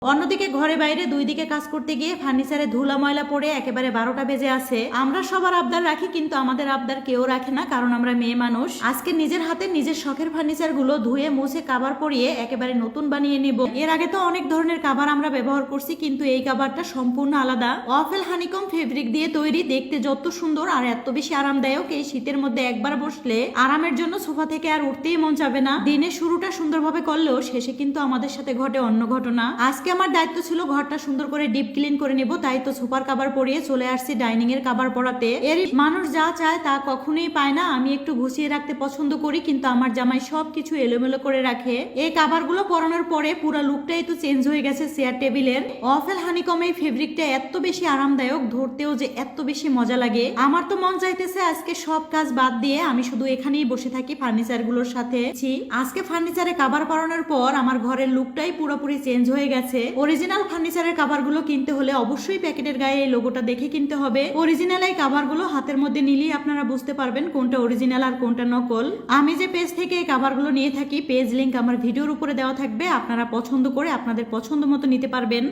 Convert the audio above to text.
অন্যদিকে ঘরে বাইরে দুই দিকে কাজ করতে গিয়ে ফার্নিচারে ধুলা ময়লা পড়ে একেবারে 12টা বেজে আছে। আমরা সবার আবদার রাখি, কিন্তু আমাদের আবদার কেউ রাখে না, কারণ আমরা মেয়ে মানুষ। আজকে নিজের হাতে নিজের শখের ফার্নিচার গুলো ধুয়ে মুছে কাভার পরিয়ে একেবারে নতুন বানিয়ে নিব। এর আগে তো অনেক ধরনের কাভার আমরা ব্যবহার করছি, কিন্তু এই কাভারটা সম্পূর্ণ আলাদা। ওয়াফেল হানিকম ফেব্রিক দিয়ে তৈরি, দেখতে যত সুন্দর আর এত বেশি আরামদায়ক। এই শীতের মধ্যে একবার বসলে আরামের জন্য সোফা থেকে আর উঠতেই মন চাবে না। দিনের শুরুটা সুন্দরভাবে করলেও শেষে কিন্তু আমাদের সাথে ঘটে অন্য ঘটনা। আজকে আমার দায়িত্ব ছিল ঘরটা সুন্দর করে ডিপ ক্লিন করে নেব, তাই তো সোফার কাভার পরিয়ে চলে আসছি ডাইনিং এর কাভার পরাতে। এর মানুষ যা চায় তা কখনোই পায় না। আমি একটু গুছিয়ে রাখতে পছন্দ করি, কিন্তু আমার জামাই সবকিছু এলোমেলো করে রাখে। এই কাভার গুলো পরানোর পরে পুরো লুকটাই তো চেঞ্জ হয়ে গেছে চেয়ার টেবিলের। ওয়াফেল হানিকম এই ফেব্রিকটা এত বেশি আরামদায়ক, ধরতেও যে এত বেশি মজা লাগে। আমার তো মন চাইতেছে আজকে সব কাজ বাদ দিয়ে আমি শুধু এখানেই বসে থাকি ফার্নিচার গুলোর সাথে। আজকে ফার্নিচারে কাভার পরানোর পর আমার ঘরের লুকটাই পুরোপুরি চেঞ্জ হয়ে গেছে। অরিজিনাল ফার্নিচারের কাভার গুলো কিনতে হলে অবশ্যই প্যাকেটের গায়ে এই লোগোটা দেখে কিনতে হবে। অরিজিনাল এই কাভার গুলো হাতের মধ্যে নিলেই আপনারা বুঝতে পারবেন কোনটা অরিজিনাল আর কোনটা নকল। আমি যে পেজ থেকে এই কাভার গুলো নিয়ে থাকি, পেজ লিংক আমার ভিডিওর উপরে দেওয়া থাকবে, আপনারা পছন্দ করে আপনাদের পছন্দ মতো নিতে পারবেন।